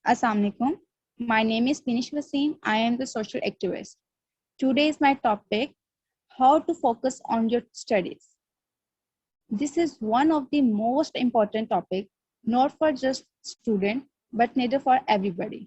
Assalamu alaikum. My name is Finish Wasim. I am the social activist. Today is my topic, how to focus on your studies. This is one of the most important topic, not for just student, but neither for everybody.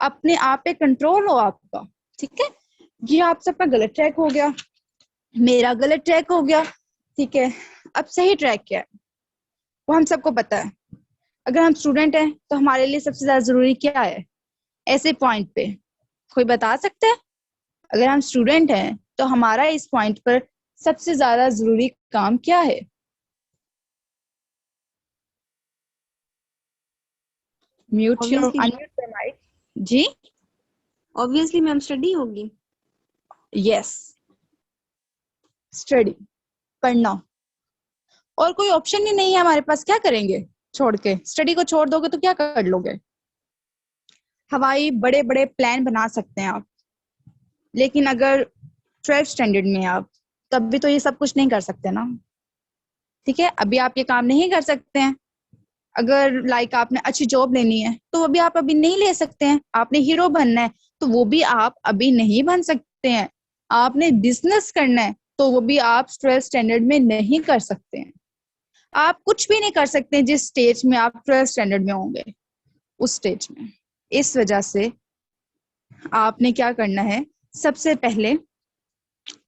اپنے آپ پہ control ہو آپ کا. ٹھیک ہے, یہ آپ سب کا غلط ٹریک ہو گیا, میرا غلط ٹریک ہو گیا. ٹھیک ہے, اب صحیح ٹریک کیا ہے وہ ہم سب کو پتا ہے. اگر ہم اسٹوڈینٹ ہیں تو ہمارے لیے سب سے زیادہ ضروری کیا ہے ایسے پوائنٹ پہ, کوئی بتا سکتا ہے؟ اگر ہم اسٹوڈینٹ ہیں تو ہمارا اس پوائنٹ پر سب سے زیادہ ضروری کام کیا ہے؟ Mute your unmute your mic. جی obviously میم اسٹڈی ہوگی. یس, اسٹڈی, پڑھنا. اور کوئی آپشن ہی نہیں ہے ہمارے پاس. کیا کریں گے چھوڑ کے؟ اسٹڈی کو چھوڑ دو گے تو کیا کر لو گے؟ ہوائی بڑے بڑے پلان بنا سکتے ہیں آپ, لیکن اگر 12 اسٹینڈرڈ میں آپ, تب بھی تو یہ سب کچھ نہیں کر سکتے نا. ٹھیک ہے, ابھی آپ یہ کام نہیں کر سکتے ہیں. اگر لائک آپ نے اچھی جاب لینی ہے تو وہ بھی آپ ابھی نہیں لے سکتے ہیں. آپ نے ہیرو بننا ہے تو وہ بھی آپ ابھی نہیں بن سکتے ہیں. آپ نے بزنس کرنا ہے تو وہ بھی آپ 12 اسٹینڈرڈ میں نہیں کر سکتے ہیں. آپ کچھ بھی نہیں کر سکتے جس اسٹیج میں آپ 12 اسٹینڈرڈ میں ہوں گے, اس اسٹیج میں. اس وجہ سے آپ نے کیا کرنا ہے, سب سے پہلے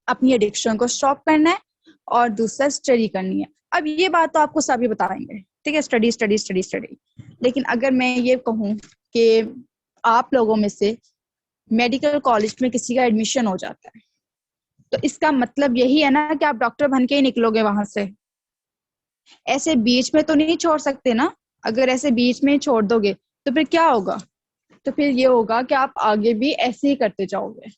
اپنی ایڈکشن کو اسٹاپ کرنا ہے اور دوسرا اسٹڈی کرنی ہے. اب یہ بات تو آپ کو سبھی بتائیں گے, ٹھیک ہے, اسٹڈی اسٹڈی اسٹڈی اسٹڈی. لیکن اگر میں یہ کہوں کہ آپ لوگوں میں سے میڈیکل کالج میں کسی کا ایڈمیشن ہو جاتا ہے تو اس کا مطلب یہی ہے نا کہ آپ ڈاکٹر بن کے ہی نکلو گے وہاں سے. ایسے بیچ میں تو نہیں چھوڑ سکتے نا. اگر ایسے بیچ میں چھوڑ دو گے تو پھر کیا ہوگا؟ تو پھر یہ ہوگا کہ آپ آگے بھی ایسے ہی کرتے جاؤ گے,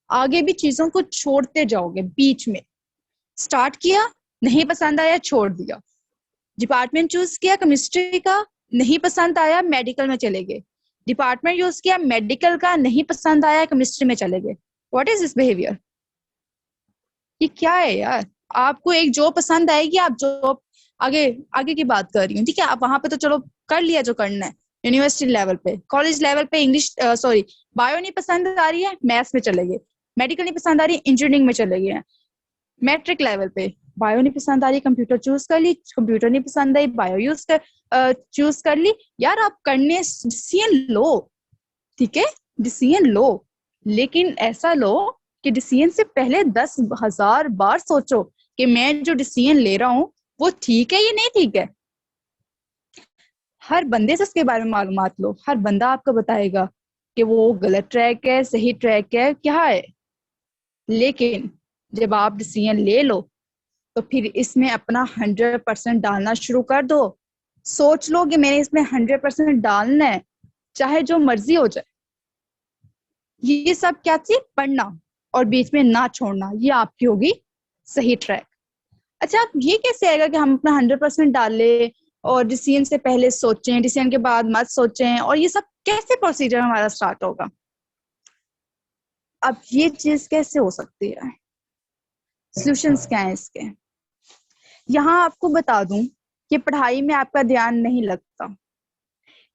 آگے بھی چیزوں کو چھوڑتے جاؤ گے. بیچ میں اسٹارٹ کیا, نہیں پسند آیا, چھوڑ دیا. ڈپارٹمنٹ چوز کیا کیمسٹری کا, نہیں پسند آیا, میڈیکل میں چلے گئے. ڈپارٹمنٹ یوز کیا میڈیکل کا, نہیں پسند آیا, کیمسٹری میں چلے گئے. What is this behaviour? یہ کیا ہے یار؟ آپ کو ایک جاب پسند آئے گی, آپ جاب آگے کی بات کر رہی ہوں. ٹھیک ہے, آپ وہاں پہ تو چلو کر لیا جو کرنا ہے. یونیورسٹی لیول پہ, کالج لیول پہ انگلش بایو نہیں پسند آ رہی ہے, میتھس میں چلے گئے. میڈیکل نہیں پسند آ رہی ہے, انجینئرنگ میں چلے گئے ہیں. میٹرک لیول پہ بایو نہیں پسند آ رہی, کمپیوٹر چوز کر لی. کمپیوٹر نہیں پسند آئی, بایو چوز کر لی. یار آپ کرنے ڈیسیژن لو, ٹھیک ہے, ڈیسیژن لو, لیکن ایسا لو کہ ڈیسیژن سے پہلے 10,000 بار سوچو کہ میں جو ڈیسیژن لے رہا ہوں وہ ٹھیک ہے یا نہیں ٹھیک ہے. ہر بندے سے اس کے بارے میں معلومات لو. ہر بندہ آپ کو بتائے گا کہ وہ غلط ٹریک ہے, صحیح ٹریک ہے, کیا ہے. لیکن جب آپ ڈیسیژن لے لو تو پھر اس میں اپنا 100% ڈالنا شروع کر دو. سوچ لو کہ میں نے اس میں 100% ڈالنا ہے, چاہے جو مرضی ہو جائے. یہ سب کیا چیز؟ پڑھنا اور بیچ میں نہ چھوڑنا, یہ آپ کی ہوگی صحیح ٹریک. اچھا, آپ یہ کیسے آئے گا کہ ہم اپنا 100% ڈالیں اور ڈیسیژن سے پہلے سوچیں, ڈیسیژن کے بعد مت سوچیں, اور یہ سب کیسے پروسیجر ہمارا اسٹارٹ ہوگا؟ اب یہ چیز کیسے ہو سکتی ہے؟ سولوشنز کیا ہیں اس کے؟ یہاں آپ کو بتا دوں کہ پڑھائی میں آپ کا دھیان نہیں لگتا.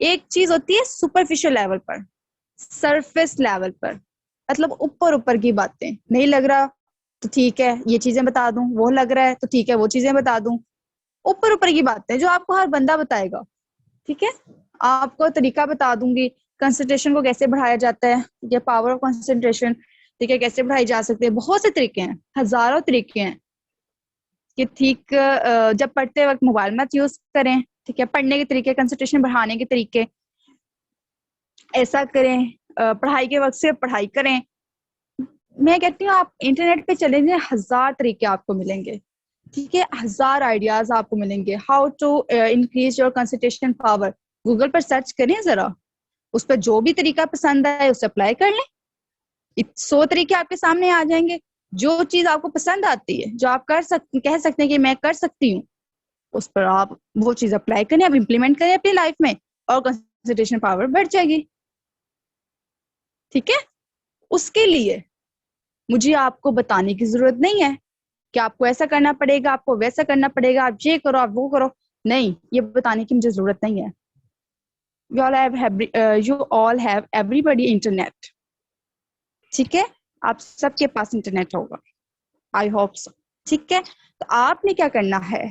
ایک چیز ہوتی ہے سپرفیشل لیول پر, سرفیس لیول پر, مطلب اوپر کی باتیں. نہیں لگ رہا تو ٹھیک ہے, یہ چیزیں بتا دوں. وہ لگ رہا ہے تو ٹھیک ہے, وہ چیزیں بتا دوں. اوپر کی باتیں جو آپ کو ہر بندہ بتائے گا. ٹھیک ہے, آپ کو طریقہ بتا دوں گی کنسنٹریشن کو کیسے بڑھایا جاتا ہے, یا پاور آف کنسنٹریشن, ٹھیک ہے, کیسے بڑھائی جا سکتی ہے. بہت سے طریقے ہیں, ہزاروں طریقے ہیں کہ ٹھیک جب پڑھتے وقت موبائل مت یوز کریں. ٹھیک ہے, پڑھنے کے طریقے, کنسنٹریشن بڑھانے کے طریقے, ایسا کریں. پڑھائی کے وقت سے پڑھائی کریں. میں کہتی ہوں آپ انٹرنیٹ پہ چلیں گے, 1000 طریقے آپ کو ملیں گے. ٹھیک ہے, 1000 آئیڈیاز آپ کو ملیں گے. How to increase your concentration power, Google پر سرچ کریں ذرا, اس پہ جو بھی طریقہ پسند آئے اسے اپلائی کر لیں. 100 طریقے آپ کے سامنے آ جائیں گے. جو چیز آپ کو پسند آتی ہے, جو آپ کہہ سکتے ہیں کہ میں کر سکتی ہوں, اس پر آپ وہ چیز اپلائی کریں, آپ امپلیمنٹ کریں اپنی لائف میں, اور کنسنٹریشن پاور بڑھ جائے گی. ٹھیک ہے, اس کے لیے مجھے آپ کو بتانے کی ضرورت نہیں ہے کہ آپ کو ایسا کرنا پڑے گا, آپ کو ویسا کرنا پڑے گا, آپ یہ کرو, آپ وہ کرو. نہیں, یہ بتانے کی مجھے ضرورت نہیں ہے. You all have everybody internet. ٹھیک ہے, آپ سب کے پاس انٹرنیٹ ہوگا, آئی ہوپ سو. ٹھیک ہے, تو آپ نے کیا کرنا ہے,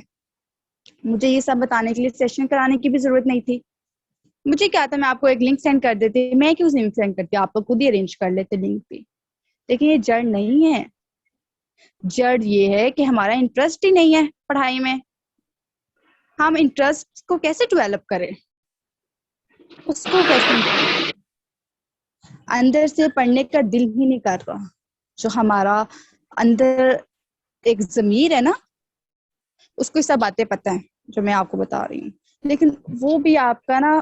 مجھے یہ سب بتانے کے لیے سیشن کرانے کی بھی ضرورت نہیں تھی. مجھے کیا تھا میں آپ کو ایک لنک سینڈ کر دیتی, میں کیوں لنک سینڈ کرتی, آپ خود ہی ارینج کر لیتے لنک پہ. لیکن یہ جڑ نہیں ہے. جڑ یہ ہے کہ ہمارا انٹرسٹ ہی نہیں ہے پڑھائی میں. ہم انٹرسٹ کو کیسے ڈیولپ کریں, اس کو کیسے اندر سے پڑھنے کا دل ہی نہیں کر رہا. جو ہمارا اندر ایک ضمیر ہے نا, اس کو سب باتیں پتہ ہیں جو میں آپ کو بتا رہی ہوں, لیکن وہ بھی آپ کا نا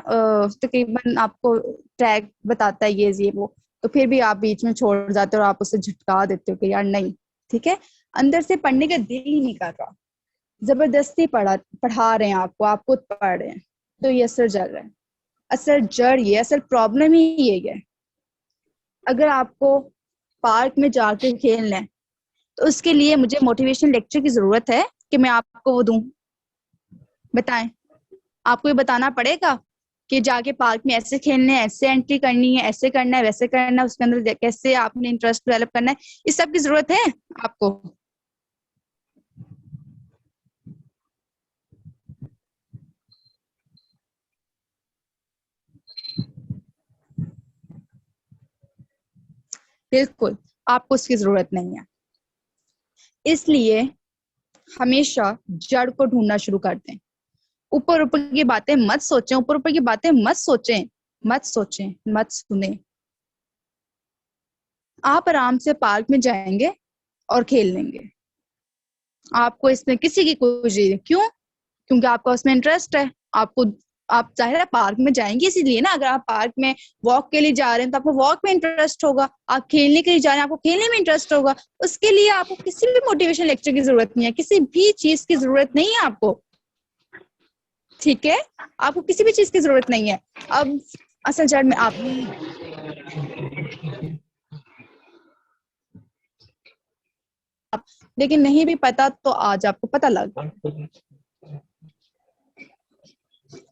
تقریباً آپ کو ٹریک بتاتا ہے یہ وہ, تو پھر بھی آپ بیچ میں چھوڑ جاتے ہو اور آپ اسے جھٹکا دیتے ہو کہ یار نہیں ٹھیک ہے. اندر سے پڑھنے کا دل ہی نہیں کر رہا, زبردستی پڑھا رہے ہیں آپ کو, آپ خود پڑھ رہے ہیں, تو یہ اثر جڑ رہا ہے. اصل جڑ یہ, اصل پرابلم ہی یہی ہے. اگر آپ کو پارک میں جا کے کھیلنا ہے تو اس کے لیے مجھے موٹیویشن لیکچر کی ضرورت ہے کہ میں آپ کو وہ دوں. بتائیں, آپ کو یہ بتانا پڑے گا کہ جا کے پارک میں ایسے کھیلنے ہیں, ایسے انٹری کرنی ہے, ایسے کرنا ہے, ویسے کرنا ہے, اس کے اندر کیسے آپ نے انٹرسٹ ڈیولپ کرنا ہے, اس سب کی ضرورت ہے آپ کو. بالکل آپ کو اس کی ضرورت نہیں ہے. اس لیے ہمیشہ جڑ کو ڈھونڈنا شروع کر دیں. اوپر اوپر کی باتیں مت سوچیں, اوپر اوپر کی باتیں مت سوچیں, مت سوچیں, مت سنیں. آپ آرام سے پارک میں جائیں گے اور کھیل لیں گے. آپ کو اس میں کسی کی کوئی کیوں, کیونکہ آپ کا اس میں انٹرسٹ ہے. آپ ظاہر ہے پارک میں جائیں گے اسی لیے نا. اگر آپ پارک میں واک کے لیے جا رہے ہیں تو آپ کو واک میں انٹرسٹ ہوگا. آپ کھیلنے کے لیے جا رہے ہیں, آپ کو کھیلنے میں انٹرسٹ ہوگا. اس کے لیے آپ کو کسی بھی موٹیویشن لیکچر کی ضرورت نہیں ہے, کسی بھی چیز کی ضرورت نہیں ہے آپ کو. ٹھیک ہے, آپ کو کسی بھی چیز کی ضرورت نہیں ہے. اب اصل جڑ میں آپ لیکن نہیں بھی پتا تو آج آپ کو پتا لگ گیا.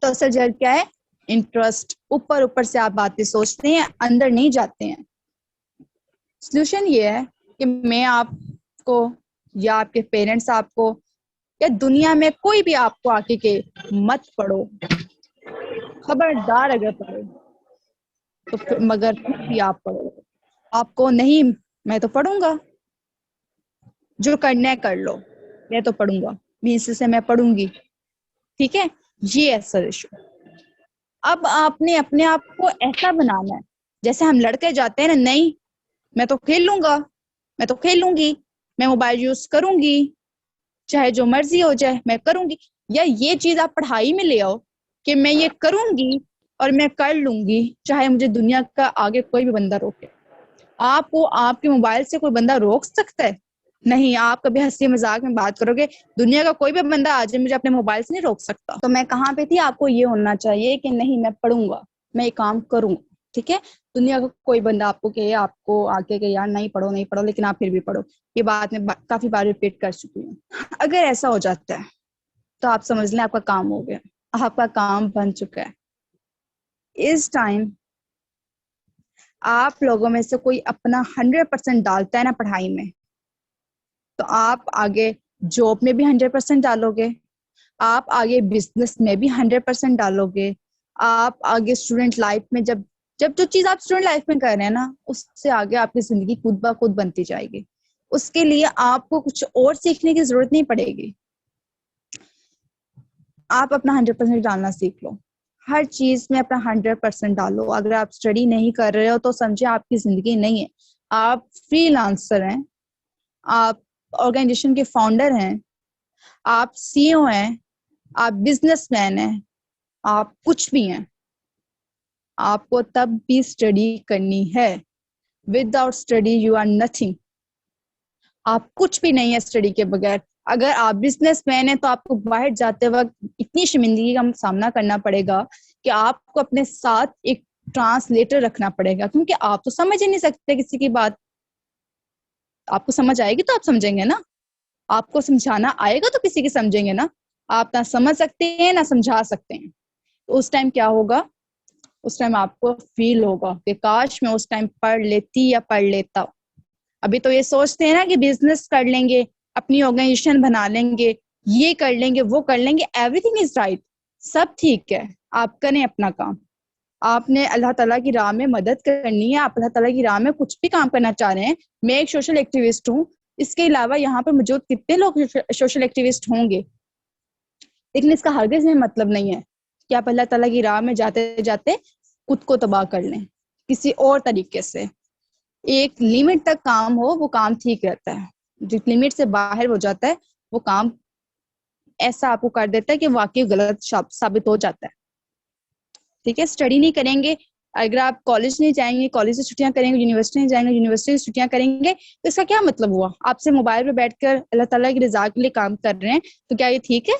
تو اصل جڑ کیا ہے؟ انٹرسٹ. اوپر اوپر سے آپ باتیں سوچتے ہیں, اندر نہیں جاتے ہیں. سولوشن یہ ہے کہ میں آپ کو یا آپ کے پیرنٹس آپ کو یا دنیا میں کوئی بھی آپ کو آ کے کہ مت پڑھو, خبردار اگر پڑھو تو مگر پھر بھی آپ پڑھو. آپ کو نہیں میں تو پڑھوں گا, جو کرنا ہے کر لو, میں تو پڑھوں گا, 20 سے میں پڑھوں گی. ٹھیک ہے, یہ ہے سر ایشو. اب آپ نے اپنے آپ کو ایسا بنانا ہے جیسے ہم لڑکے جاتے ہیں نا, نہیں میں تو کھیل لوں گا, میں تو کھیل لوں گی, میں موبائل یوز کروں گی, چاہے جو مرضی ہو جائے میں کروں گی. یا یہ چیز آپ پڑھائی میں لے آؤ کہ میں یہ کروں گی اور میں کر لوں گی, چاہے مجھے دنیا کا آگے کوئی بھی بندہ روکے. آپ کو آپ کے موبائل سے کوئی بندہ روک سکتا ہے؟ نہیں. آپ کبھی ہنسی مذاق میں بات کرو گے, دنیا کا کوئی بھی بندہ آ جائے مجھے اپنے موبائل سے نہیں روک سکتا. تو میں کہاں پہ تھی, آپ کو یہ ہونا چاہیے کہ نہیں میں پڑھوں گا, میں یہ کام کروں. ٹھیک ہے, دنیا کا کوئی بندہ آپ کو کہ آپ کو آگے کہ یار نہیں پڑھو نہیں پڑھو, لیکن آپ پھر بھی پڑھو. یہ بات میں کافی بار ریپیٹ کر چکی ہوں. اگر ایسا ہو جاتا ہے تو آپ سمجھ لیں آپ کا کام ہو گیا, آپ کا کام بن چکا ہے. اس ٹائم آپ لوگوں میں سے کوئی اپنا 100% ڈالتا ہے نا پڑھائی میں, تو آپ آگے جاب میں بھی 100% ڈالو گے, آپ آگے بزنس میں بھی 100% ڈالو گے, آپ آگے اسٹوڈنٹ لائف میں جب جو چیز آپ اسٹوڈنٹ لائف میں کر رہے ہیں نا, اس سے آگے آپ کی زندگی خود بخود بنتی جائے گی. اس کے لیے آپ کو کچھ اور سیکھنے کی ضرورت نہیں پڑے گی. آپ اپنا 100% ڈالنا سیکھ لو, ہر چیز میں اپنا 100% ڈالو. اگر آپ اسٹڈی نہیں کر رہے ہو تو سمجھے آپ کی زندگی نہیں ہے. آپ فری لانسر ہیں, آپ آرگنائزیشن کے فاؤنڈر ہیں, آپ سی او ہیں, آپ بزنس مین ہیں, آپ کچھ بھی ہیں. آپ کو تب بھی اسٹڈی کرنی ہے. Without study you are nothing. آپ کچھ بھی نہیں ہے اسٹڈی کے بغیر. اگر آپ بزنس مین ہیں تو آپ کو باہر جاتے وقت اتنی شرمندگی کا سامنا کرنا پڑے گا کہ آپ کو اپنے ساتھ ایک ٹرانسلیٹر رکھنا پڑے گا, کیونکہ آپ تو سمجھ ہی نہیں سکتے کسی کی بات. آپ کو سمجھ آئے گی تو آپ سمجھیں گے نا, آپ کو سمجھانا آئے گا تو کسی کی سمجھیں گے نا. آپ نہ سمجھ سکتے ہیں نہ سمجھا سکتے ہیں. تو اس ٹائم کیا ہوگا, اس ٹائم آپ کو فیل ہوگا کہ کاش میں اس ٹائم پڑھ لیتی یا پڑھ لیتا. ابھی تو یہ سوچتے ہیں نا کہ بزنس کر لیں گے, اپنی آرگنائزیشن بنا لیں گے, یہ کر لیں گے, وہ کر لیں گے. ایوری تھنگ از رائٹ, سب ٹھیک ہے, آپ کریں اپنا کام. آپ نے اللہ تعالیٰ کی راہ میں مدد کرنی ہے, آپ اللہ تعالیٰ کی راہ میں کچھ بھی کام کرنا چاہ رہے ہیں. میں ایک سوشل ایکٹیوسٹ ہوں, اس کے علاوہ یہاں پر موجود کتنے لوگ سوشل ایکٹیوسٹ ہوں گے, لیکن اس کا ہرگز یہ مطلب نہیں ہے کہ آپ اللہ تعالیٰ کی راہ میں جاتے جاتے خود کو تباہ کر لیں کسی اور طریقے سے. ایک لمٹ تک کام ہو وہ کام ٹھیک رہتا ہے, جو لمٹ سے باہر ہو جاتا ہے وہ کام ایسا آپ کو کر دیتا ہے کہ واقعی غلط ثابت ہو جاتا ہے. ٹھیک ہے, اسٹڈی نہیں کریں گے, اگر آپ کالج نہیں جائیں گے, کالج سے چھٹیاں کریں گے, یونیورسٹی نہیں جائیں گے, یونیورسٹی سے چھٹیاں کریں گے, تو اس کا کیا مطلب ہوا؟ آپ سے موبائل پہ بیٹھ کر اللہ تعالیٰ کی رضا کے لیے کام کر رہے ہیں, تو کیا یہ ٹھیک ہے؟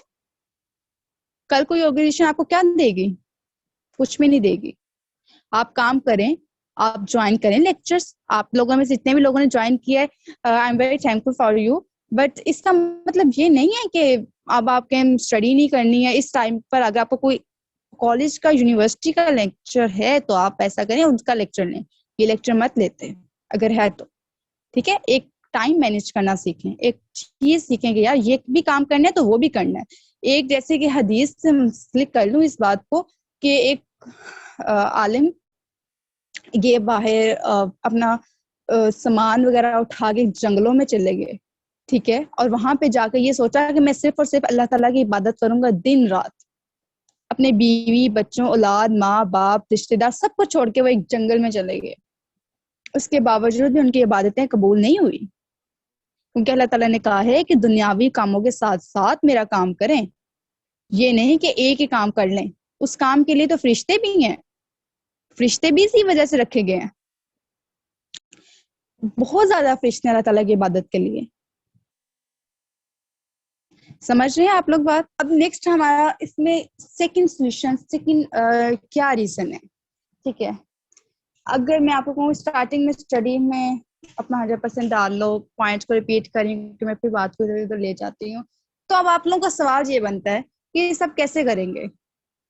کل کوئی آرگنائزیشن آپ کو کیا دے گی؟ کچھ بھی نہیں دے گی. آپ کام کریں, آپ جوائن کریں لیکچرز. آپ لوگوں میں سے جتنے بھی لوگوں نے جوائن کیا ہے, I am very thankful for you, but اس کا مطلب یہ نہیں ہے کہ اب آپ کے اسٹڈی نہیں کرنی ہے اس ٹائم پر. اگر آپ کو کوئی کالج کا, یونیورسٹی کا لیکچر ہے تو آپ ایسا کریں, ان کا لیکچر لیں, یہ لیکچر مت لیتے اگر ہے تو. ٹھیک ہے, ایک ٹائم مینج کرنا سیکھیں, ایک چیز سیکھیں کہ یار یہ بھی کام کرنا ہے تو وہ بھی کرنا ہے. ایک جیسے کہ حدیث سے منسلک کر لوں اس بات کو کہ ایک عالم یہ باہر اپنا سامان وغیرہ اٹھا کے جنگلوں میں چلے گئے. ٹھیک ہے, اور وہاں پہ جا کے یہ سوچا کہ میں صرف اور صرف اللہ تعالیٰ کی عبادت کروں گا دن رات. اپنے بیوی بچوں, اولاد, ماں باپ, رشتے دار سب کو چھوڑ کے وہ ایک جنگل میں چلے گئے. اس کے باوجود بھی ان کی عبادتیں قبول نہیں ہوئی, کیونکہ اللہ تعالیٰ نے کہا ہے کہ دنیاوی کاموں کے ساتھ ساتھ میرا کام کریں. یہ نہیں کہ ایک ہی کام کر لیں. اس کام کے لیے تو فرشتے بھی ہیں, فرشتے بھی اسی وجہ سے رکھے گئے ہیں, بہت زیادہ فرشتے ہیں اللہ تعالیٰ کی عبادت کے لیے. سمجھ رہے ہیں آپ لوگ بات؟ اب نیکسٹ ہمارا اس میں سیکنڈ سولوشن, کیا ریزن ہے. ٹھیک ہے, اگر میں آپ کو کہوں اسٹارٹنگ میں اسٹڈی میں اپنا 100% ڈال لو, پوائنٹس کو ریپیٹ کریں کہ میں پھر بات کو ادھر ادھر لے جاتی ہوں, تو اب آپ لوگوں کا سوال یہ بنتا ہے کہ یہ سب کیسے کریں گے.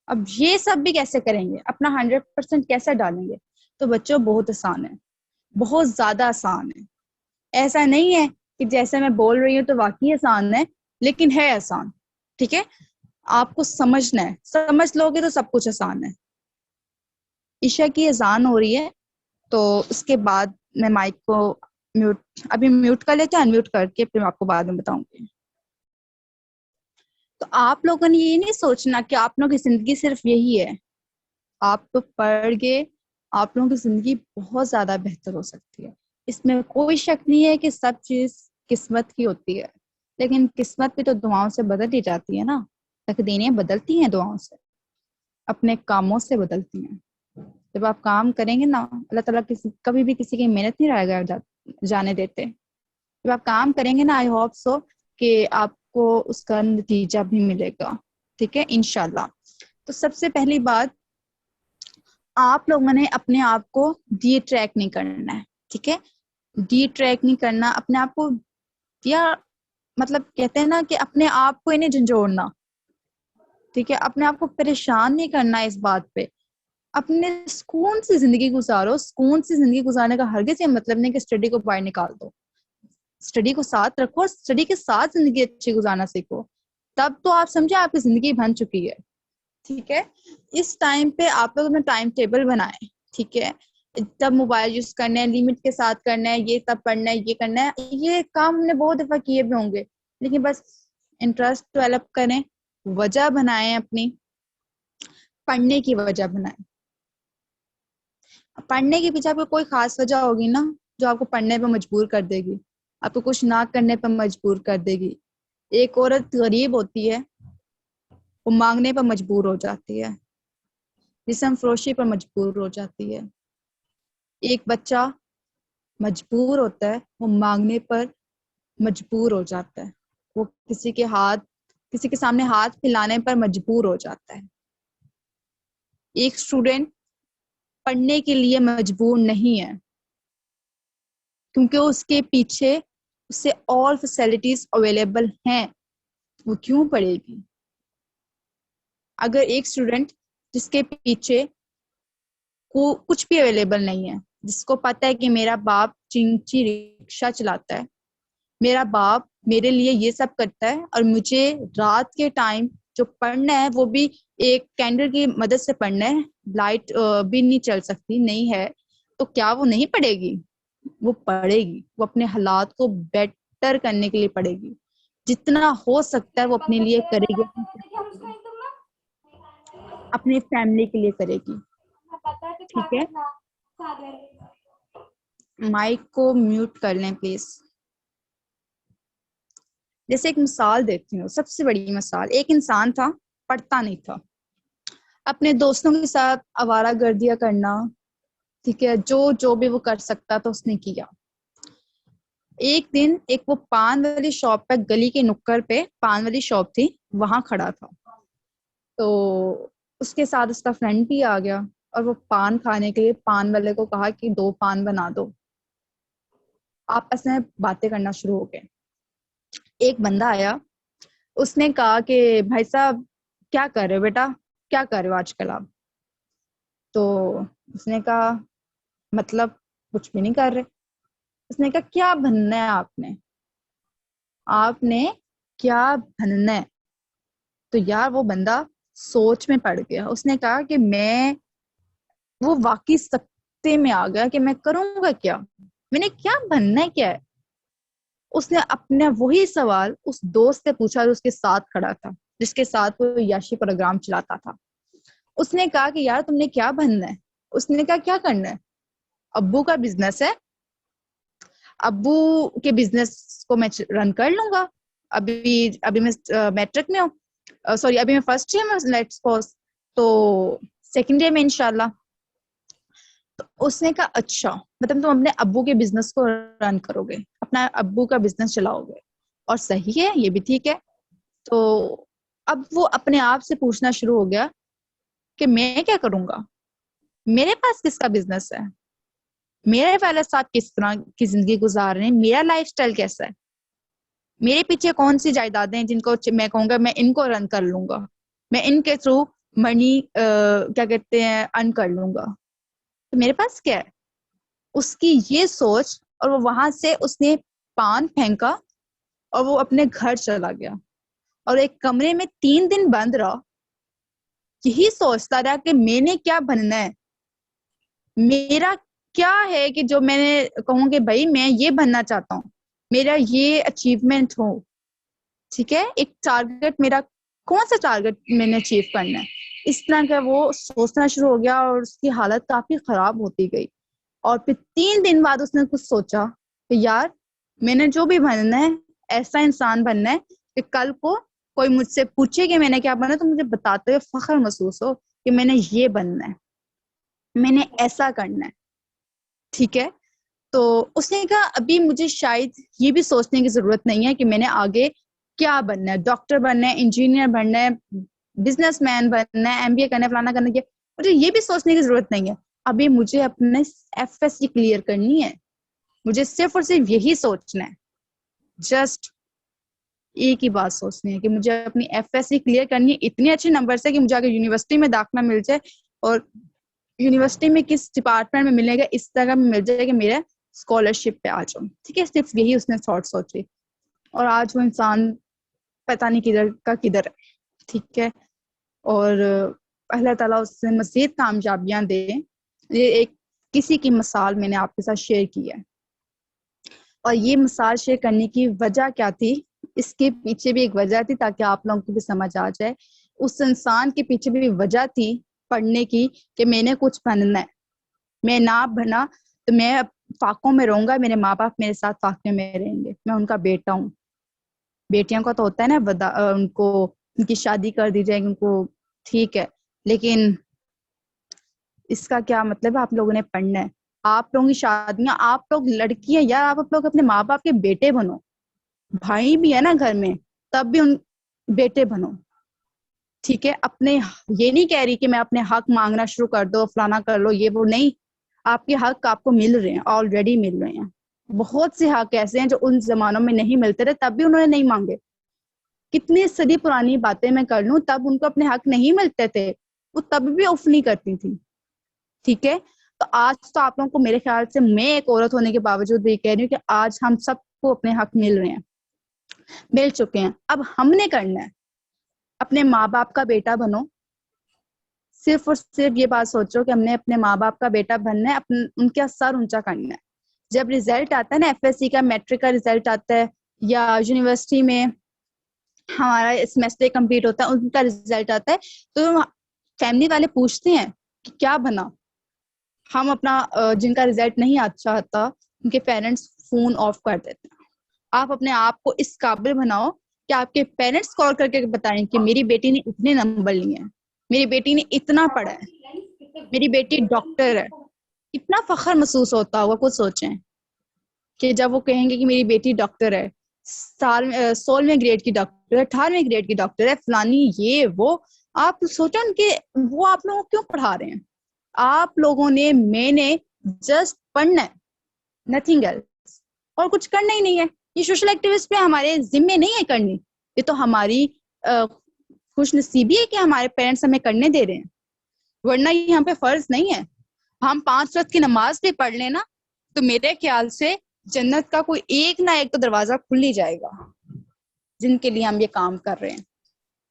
اب یہ سب بھی کیسے کریں گے, اپنا 100% کیسے ڈالیں گے؟ تو بچوں بہت آسان ہے, بہت زیادہ آسان ہے. ایسا نہیں ہے کہ جیسے میں بول رہی ہوں تو واقعی آسان ہے, لیکن ہے آسان. ٹھیک ہے, آپ کو سمجھنا ہے, سمجھ لو گے تو سب کچھ آسان ہے. عشاء کی اذان ہو رہی ہے, تو اس کے بعد میں مائک کو ابھی میوٹ کر لیتے ہیں, انمیوٹ کر کے پھر میں آپ کو بعد میں بتاؤں گی. تو آپ لوگوں نے یہ نہیں سوچنا کہ آپ لوگوں کی زندگی صرف یہی ہے. آپ لوگ پڑھ گئے, آپ لوگوں کی زندگی بہت زیادہ بہتر ہو سکتی ہے. اس میں کوئی شک نہیں ہے کہ سب چیز قسمت کی ہوتی ہے, لیکن قسمت بھی تو دعاؤں سے بدل ہی جاتی ہے نا. تقدیریں بدلتی ہیں دعاؤں سے, اپنے کاموں سے بدلتی ہیں. جب آپ کام کریں گے نا, اللہ تعالیٰ کبھی بھی کسی کی محنت نہیں رائے گا جانے دیتے. جب آپ کام کریں گے نا, آئی ہوپ سو کہ آپ کو اس کا نتیجہ بھی ملے گا. ٹھیک ہے, انشاءاللہ. تو سب سے پہلی بات, آپ لوگوں نے اپنے آپ کو ڈی ٹریک نہیں کرنا ہے. ٹھیک ہے, ڈی ٹریک نہیں کرنا اپنے آپ کو, یا مطلب کہتے ہیں نا کہ اپنے آپ کو انہیں جھنجھوڑنا. ٹھیک ہے, اپنے آپ کو پریشان نہیں کرنا اس بات پہ. اپنے سکون سے زندگی گزارو. سکون سے زندگی گزارنے کا ہرگز یہ مطلب نہیں کہ اسٹڈی کو باہر نکال دو. اسٹڈی کو ساتھ رکھو اور اسٹڈی کے ساتھ زندگی اچھی گزارنا سیکھو, تب تو آپ سمجھے آپ کی زندگی بن چکی ہے. ٹھیک ہے, اس ٹائم پہ آپ لوگ اپنا ٹائم ٹیبل بنائیں. ٹھیک ہے, تب موبائل یوز کرنا ہے, لمٹ کے ساتھ کرنا ہے, یہ تب پڑھنا ہے, یہ کرنا ہے. یہ کام ہم نے بہت دفعہ کیے بھی ہوں گے, لیکن بس انٹرسٹ ڈیولپ کریں, وجہ بنائیں, اپنی پڑھنے کی وجہ بنائیں. پڑھنے کے پیچھے آپ کو کوئی خاص وجہ ہوگی نا, جو آپ کو پڑھنے پہ مجبور کر دے گی, آپ کو کچھ نہ کرنے پہ مجبور کر دے گی. ایک عورت غریب ہوتی ہے, وہ مانگنے پر مجبور ہو جاتی ہے, جسم فروشی پر مجبور ہو جاتی ہے. ایک بچہ مجبور ہوتا ہے, وہ مانگنے پر مجبور ہو جاتا ہے, وہ کسی کے سامنے ہاتھ پھیلانے پر مجبور ہو جاتا ہے. ایک اسٹوڈینٹ پڑھنے کے لیے مجبور نہیں ہے, کیونکہ اس کے پیچھے اسے اور فیسلٹیز اویلیبل ہیں. وہ کیوں پڑھے گی؟ اگر ایک اسٹوڈینٹ جس کے پیچھے کو کچھ بھی اویلیبل نہیں ہے, جس کو پتہ ہے کہ میرا باپ چنچی رکشہ چلاتا ہے, میرا باپ میرے لیے یہ سب کرتا ہے, اور مجھے رات کے ٹائم جو پڑھنا ہے وہ بھی ایک کینڈل کی مدد سے پڑھنا ہے, لائٹ بھی نہیں چل سکتی, نہیں ہے تو کیا وہ نہیں پڑھے گی؟ وہ پڑھے گی, وہ اپنے حالات کو بیٹر کرنے کے لیے پڑھے گی, جتنا ہو سکتا ہے وہ اپنے لیے کرے گی, اپنی فیملی کے لیے کرے گی. ٹھیک ہے, مائک کو میوٹ کر لیں پلیز. جیسے ایک مثال دیتی ہوں, سب سے بڑی مثال, ایک انسان تھا, پڑھتا نہیں تھا, اپنے دوستوں کے ساتھ آوارہ گردیاں کرنا, ٹھیک ہے, جو بھی وہ کر سکتا تھا اس نے کیا. ایک دن ایک وہ پان والی شاپ پہ, گلی کے نکڑ پہ پان والی شاپ تھی, وہاں کھڑا تھا. تو اس کے ساتھ اس کا فرینڈ بھی آ گیا, اور وہ پان کھانے کے لیے پان والے کو کہا کہ 2 پان بنا دو. آپس میں باتیں کرنا شروع ہو گئے. ایک بندہ آیا, اس نے کہا کہ بھائی صاحب کیا کر رہے ہو بیٹا, کیا کر رہے ہو آج کل آپ؟ تو اس نے کہا مطلب کچھ بھی نہیں کر رہے. اس نے کہا کیا بننا ہے آپ نے کیا بننا ہے؟ تو یار وہ بندہ سوچ میں پڑ گیا. اس نے کہا کہ وہ واقعی سکتے میں آ گیا کہ میں کروں گا کیا, میں نے کیا بننا ہے, کیا ہے. اس نے اپنا وہی سوال اس دوست سے پوچھا جو اس کے ساتھ کھڑا تھا, جس کے ساتھ وہ یاشی پروگرام چلاتا تھا. اس نے کہا کہ یار تم نے کیا بننا ہے؟ اس نے کہا کیا کرنا ہے؟ ابو کا بزنس ہے, ابو کے بزنس کو میں رن کر لوں گا. ابھی میں میٹرک میں ہوں, سوری ابھی میں فرسٹ ایئر میں, لیٹس سپوز تو سیکنڈ ایئر میں انشاءاللہ. تو اس نے کہا اچھا, مطلب تم اپنے ابو کے بزنس کو رن کرو گے, اپنا ابو کا بزنس چلاؤ گے, اور صحیح ہے, یہ بھی ٹھیک ہے. تو اب وہ اپنے آپ سے پوچھنا شروع ہو گیا کہ میں کیا کروں گا, میرے پاس کس کا بزنس ہے, میرے والد صاحب کس طرح کی زندگی گزار رہے ہیں, میرا لائف سٹائل کیسا ہے, میرے پیچھے کون سی جائیدادیں ہیں جن کو میں کہوں گا میں ان کو رن کر لوں گا, میں ان کے تھرو منی کیا کہتے ہیں ارن کر لوں گا, تو میرے پاس کیا ہے. اس کی یہ سوچ, اور وہ وہاں سے اس نے پان پھینکا اور وہ اپنے گھر چلا گیا, اور ایک کمرے میں 3 دن بند رہا, یہی سوچتا رہا کہ میں نے کیا بننا ہے, میرا کیا ہے کہ جو میں نے کہوں کہ بھائی میں یہ بننا چاہتا ہوں, میرا یہ اچیومنٹ ہو. ٹھیک ہے, ایک ٹارگٹ, میرا کون سا ٹارگٹ میں نے اچیو کرنا ہے. اس طرح کا وہ سوچنا شروع ہو گیا, اور اس کی حالت کافی خراب ہوتی گئی. اور پھر 3 دن بعد اس نے کچھ سوچا کہ یار میں نے جو بھی بننا ہے, ایسا انسان بننا ہے کہ کل کو کوئی مجھ سے پوچھے کہ میں نے کیا بننا, تو مجھے بتاتے ہوئے فخر محسوس ہو کہ میں نے یہ بننا ہے, میں نے ایسا کرنا ہے. ٹھیک ہے, تو اس نے کہا ابھی مجھے شاید یہ بھی سوچنے کی ضرورت نہیں ہے کہ میں نے آگے کیا بننا ہے, ڈاکٹر بننا ہے, انجینئر بننا ہے, بزنس مین بننا ہے, MBA کرنا ہے, فلانا کرنا ہے, مجھے یہ بھی سوچنے کی ضرورت نہیں ہے. ابھی مجھے اپنے FSC کلیئر کرنی ہے, مجھے صرف اور صرف یہی سوچنا ہے, جسٹ ایک ہی بات سوچنی ہے کہ مجھے اپنی FSC کلیئر کرنی ہے اتنے اچھے نمبر سے کہ مجھے آگے یونیورسٹی میں داخلہ مل جائے, اور یونیورسٹی میں کس ڈپارٹمنٹ میں ملے گا اس طرح میں مل جائے کہ میرے اسکالرشپ پہ آ جاؤں. ٹھیک ہے, صرف یہی اس نے تھاٹ سوچی, اور آج وہ انسان پتہ نہیں کدھر کا کدھر ہے. ٹھیک ہے, اور اللہ تعالیٰ اس سے مزید کامیابیاں دے. یہ ایک کسی کی مثال میں نے آپ کے ساتھ شیئر کی ہے, اور یہ مثال شیئر کرنے کی وجہ کیا تھی, اس کے پیچھے بھی ایک وجہ تھی تاکہ آپ لوگوں کو بھی سمجھ آ جائے. اس انسان کے پیچھے بھی وجہ تھی پڑھنے کی کہ میں نے کچھ بننا ہے, میں نہ بنا تو میں فاقوں میں رہوں گا, میرے ماں باپ میرے ساتھ فاقے میں رہیں گے, میں ان کا بیٹا ہوں. بیٹیاں کا تو ہوتا ہے نا ان کو ان کی شادی کر دی جائے گی ان کو, ٹھیک ہے, لیکن اس کا کیا مطلب ہے, آپ لوگوں نے پڑھنا ہے, آپ لوگوں کی شادیاں, آپ لوگ لڑکیاں یار آپ لوگ اپنے ماں باپ کے بیٹے بنو, بھائی بھی ہے نا گھر میں تب بھی ان بیٹے بنو. ٹھیک ہے, اپنے یہ نہیں کہہ رہی کہ میں اپنے حق مانگنا شروع کر دو, فلانا کر لو, یہ وہ نہیں, آپ کے حق آپ کو مل رہے ہیں, آلریڈی مل رہے ہیں. بہت سے حق ایسے ہیں جو ان زمانوں میں نہیں ملتے رہے تب بھی انہوں نے نہیں مانگے. کتنی صدی پرانی باتیں میں کر لوں تب ان کو اپنے حق نہیں ملتے تھے, وہ تب بھی اف نہیں کرتی تھی. ٹھیک ہے, تو آج تو آپ لوگوں کو میرے خیال سے, میں ایک عورت ہونے کے باوجود بھی کہہ رہی ہوں کہ آج ہم سب کو اپنے حق مل رہے ہیں, مل چکے ہیں. اب ہم نے کرنا ہے, اپنے ماں باپ کا بیٹا بنو. صرف اور صرف یہ بات سوچو کہ ہم نے اپنے ماں باپ کا بیٹا بننا ہے, ان کا سر اونچا کرنا ہے. جب ریزلٹ آتا ہے نا, ایف ایس سی کا, میٹرک کا ریزلٹ آتا ہے, یا یونیورسٹی میں ہمارا سیمسٹر کمپلیٹ ہوتا ہے, ان کا ریزلٹ آتا ہے, تو فیملی والے پوچھتے ہیں کہ کیا بنا. ہم اپنا جن کا ریزلٹ نہیں اچھا آتا ان کے پیرنٹس فون آف کر دیتے ہیں. آپ اپنے آپ کو اس قابل بناؤ کہ آپ کے پیرنٹس کال کر کے بتائیں کہ میری بیٹی نے اتنے نمبر لیے ہیں, میری بیٹی نے اتنا پڑھا ہے, میری بیٹی ڈاکٹر ہے. اتنا فخر محسوس ہوتا ہوگا, کچھ سوچیں کہ جب وہ کہیں گے کہ میری بیٹی ڈاکٹر ہے, 16ویں گریڈ کی ڈاکٹر ہے, 18ویں گریڈ کی ڈاکٹر ہے, فلانی یہ وہ. آپ سوچیں ان کے وہ آپ لوگوں کو کیوں پڑھا رہے ہیں. آپ لوگوں نے, میں نے جسٹ پڑھنا ہے, نتھنگ ایلس, اور کچھ کرنا ہی نہیں ہے. یہ سوشل ایکٹیوسٹ پہ ہمارے ذمے نہیں ہے کرنی, یہ تو ہماری خوش نصیبی ہے کہ ہمارے پیرنٹس ہمیں کرنے دے رہے ہیں, ورنہ یہ ہم پہ فرض نہیں ہے. ہم 5 وقت کی نماز بھی پڑھ لیں نا, تو میرے خیال سے جنت کا کوئی ایک نہ ایک تو دروازہ کھل ہی جائے گا, جن کے لیے ہم یہ کام کر رہے ہیں.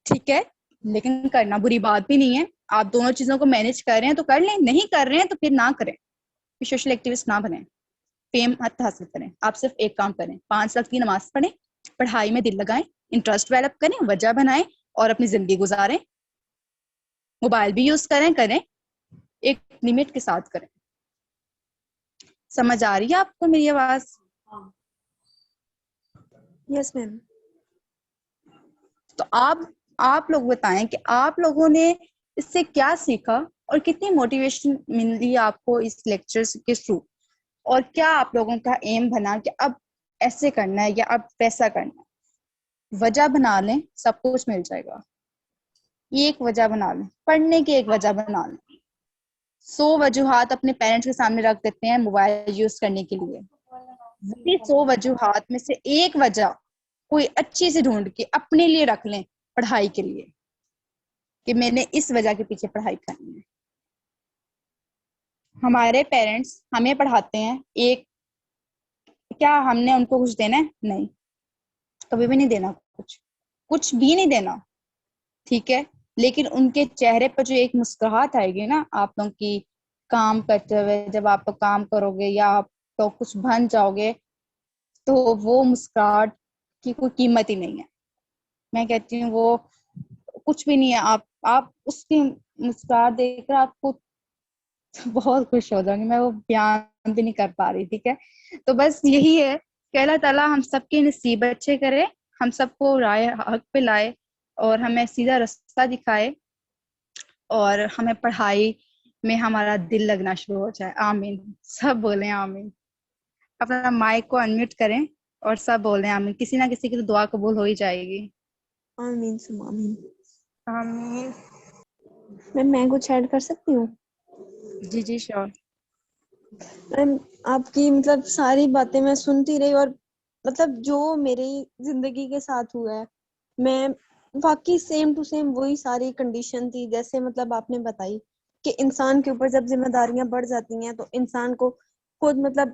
ٹھیک ہے, لیکن کرنا بری بات بھی نہیں ہے. آپ دونوں چیزوں کو مینج کر رہے ہیں تو کر لیں, نہیں کر رہے ہیں تو پھر نہ کریں. سوشل ایکٹیوسٹ نہ بنیں, فیم مت حاصل کریں. آپ صرف ایک کام کریں, 5 وقت کی نماز پڑھیں, پڑھائی میں دل لگائیں, انٹرسٹ ڈیولپ کریں, وجہ بنائیں اور اپنی زندگی گزاریں. موبائل بھی یوز کریں, ایک لمٹ کے ساتھ کریں. سمجھ آ رہی ہے آپ کو میری آواز؟ یس میم. تو آپ لوگ بتائیں کہ آپ لوگوں نے اس سے کیا سیکھا اور کتنی موٹیویشن ملی آپ کو اس لیکچر کے تھرو, اور کیا آپ لوگوں کا ایم بنا کہ اب ایسے کرنا ہے یا اب ویسا کرنا ہے. وجہ بنا لیں, سب کچھ مل جائے گا. ایک وجہ بنا لیں, پڑھنے کی ایک وجہ بنا لیں. 100 وجوہات اپنے پیرنٹس کے سامنے رکھ دیتے ہیں موبائل یوز کرنے کے لیے. وہی 100 وجوہات میں سے ایک وجہ کوئی اچھی سے ڈھونڈ کے اپنے لیے رکھ لیں پڑھائی کے لیے, کہ میں نے اس وجہ کے پیچھے پڑھائی کرنی ہے. ہمارے پیرنٹس ہمیں پڑھاتے ہیں, ایک کیا ہم نے ان کو کچھ دینا ہے؟ نہیں, کبھی بھی نہیں دینا, کچھ بھی نہیں دینا. ٹھیک ہے, لیکن ان کے چہرے پر جو ایک مسکراہٹ آئے گی نا آپ لوگوں کی کام کرتے ہوئے, جب آپ تو کام کرو گے یا آپ تو کچھ بن جاؤ گے, تو وہ مسکراہٹ کی کوئی قیمت ہی نہیں ہے. میں کہتی ہوں وہ کچھ بھی نہیں ہے. آپ اس کی مسکراہٹ دیکھ کر آپ کو بہت خوش ہو جاؤں گی. میں وہ بیان بھی نہیں کر پا رہی. ٹھیک ہے, تو بس یہی ہے کہ اللہ تعالیٰ ہم سب کے نصیب اچھے کرے, ہم سب کو رائے حق پہ لائے اور ہمیں سیدھا رستہ دکھائے, اور ہمیں پڑھائی میں ہمارا دل لگنا شروع ہو جائے. آمین. سب بولیں آمین. اپنا مائک کو انمیوٹ کریں اور سب بول رہے ہیں آمین. کسی نہ کسی کی تو دعا قبول ہو ہی جائے گی. آمین سم آمین. آمین. میں کچھ ایڈ کر سکتی ہوں؟ جی جی شیور. میم آپ کی مطلب ساری باتیں میں سنتی رہی, اور مطلب جو میری زندگی کے ساتھ ہوا ہے, میں واقعی سیم ٹو سیم وہی ساری کنڈیشن تھی جیسے مطلب آپ نے بتائی, کہ انسان کے اوپر جب ذمہ داریاں بڑھ جاتی ہیں تو انسان کو خود مطلب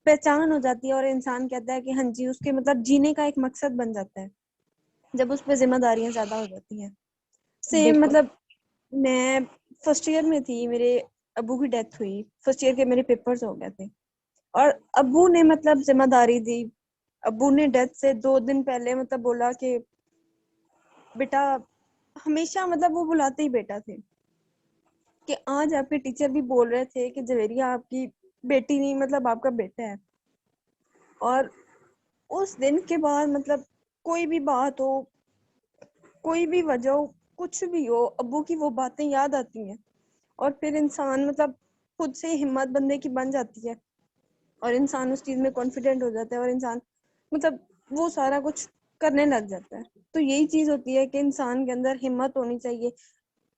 پہچان ہو جاتی ہے, اور انسان کہتا ہے کہ ہاں جی اس کے مطلب جینے کا ایک مقصد بن جاتا ہے جب اس پہ ذمہ داریاں زیادہ ہو جاتی ہیں. سیم بالکل. مطلب میں فرسٹ ایئر میں تھی, میرے ابو کی ڈیتھ ہوئی, فرسٹ ایئر کے میرے پیپرز ہو گئے تھے, اور ابو نے مطلب ذمہ داری دی. ابو نے ڈیتھ سے 2 دن پہلے مطلب بولا کہ بیٹا, ہمیشہ مطلب وہ بلاتے ہی بیٹا تھے, کہ آج آپ کے ٹیچر بھی بول رہے تھے کہ جویریہ آپ کی بیٹی نہیں مطلب آپ کا بیٹا ہے. اور اس دن کے بعد مطلب کوئی بھی بات ہو, کوئی بھی وجہ ہو, کچھ بھی ہو, ابو کی وہ باتیں یاد آتی ہیں, اور پھر انسان مطلب خود سے ہمت بندے کی بن جاتی ہے, اور انسان اس چیز میں کانفیڈنٹ ہو جاتا ہے, اور انسان مطلب وہ سارا کچھ کرنے لگ جاتا ہے. تو یہی چیز ہوتی ہے کہ انسان کے اندر ہمت ہونی چاہیے,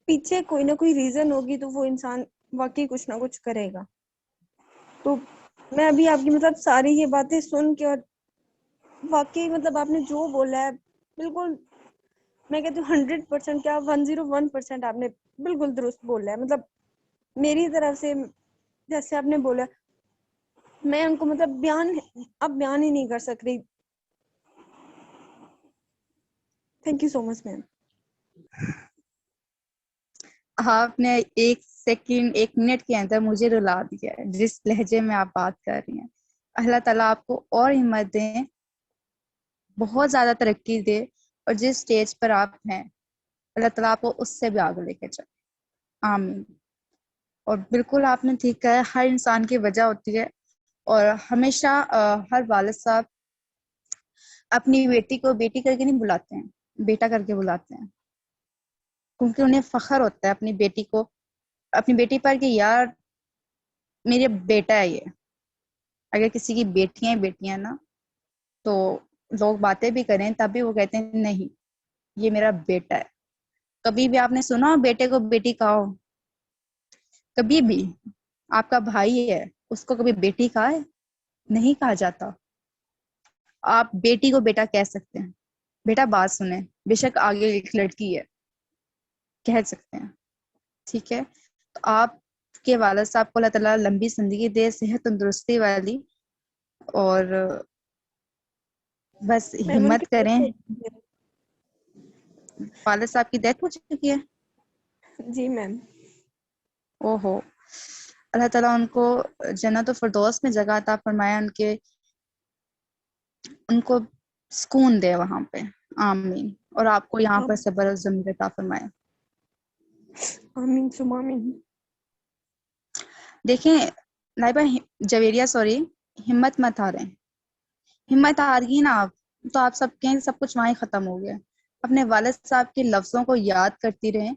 پیچھے کوئی نہ کوئی ریزن ہوگی تو وہ انسان واقعی کچھ نہ کچھ کرے گا. تو میں ابھی آپ کی مطلب ساری یہ باتیں سن کے, اور واقعی مطلب آپ نے جو بولا ہے بالکل, میں کہتی ہوں 100% کیا 101% آپ نے بالکل درست بولا ہے. مطلب میری طرف سے جیسے آپ نے بولا, میں ان کو مطلب بیان ہی نہیں کر سک رہی. تھینک یو سو مچ میم. آپ نے 1 سیکنڈ 1 منٹ کے اندر مجھے رلا دیا ہے جس لہجے میں آپ بات کر رہی ہیں. اللہ تعالیٰ آپ کو اور ہمت دیں, بہت زیادہ ترقی دے, اور جس سٹیج پر آپ ہیں اللہ تعالیٰ آپ کو اس سے بھی آگے لے کے جائے. آمین. اور بالکل آپ نے ٹھیک کہا ہے, ہر انسان کی وجہ ہوتی ہے, اور ہمیشہ ہر والد صاحب اپنی بیٹی کو بیٹی کر کے نہیں بلاتے ہیں, بیٹا کر کے بلاتے ہیں, کیونکہ انہیں فخر ہوتا ہے اپنی بیٹی کو, اپنی بیٹی پر کہ یار میرے بیٹا ہے یہ. اگر کسی کی بیٹیاں نا تو لوگ باتیں بھی کریں تب بھی وہ کہتے ہیں نہیں یہ میرا بیٹا ہے. کبھی بھی آپ نے سنا بیٹے کو بیٹی کہا ہو؟ کبھی بھی. آپ کا بھائی ہے اس کو کبھی بیٹی کہا ہے؟ نہیں کہا جاتا. آپ بیٹی کو بیٹا کہہ سکتے ہیں, بیٹا بات سنیں, بے شک آگے ایک لڑکی ہے, کہہ سکتے ہیں. ٹھیک ہے, تو آپ کے والد صاحب کو اللہ تعالیٰ لمبی زندگی دے, صحت تندرستی والی, اور بس میم ان کی ہمت کریں. death ہو گئی والد صاحب کی ڈیتھ ہو چکی ہے؟ ہے. جی میم. او ہو, اللہ تعالیٰ ان کو جنت الفردوس میں جگہ عطا فرمائے, ان کو سکون دے وہاں پہ. آمین. اور آپ کو یہاں پر صبر و ضمیر عطا فرمائے. آمین ثم آمین. دیکھیں لائبہ جویریہ سوری, ہمت مت ہاریں. ہمت ہار گئی نا آپ تو آپ سب کہیں سب کچھ وہاں ہی ختم ہو گیا. اپنے والد صاحب کے لفظوں کو یاد کرتی رہیں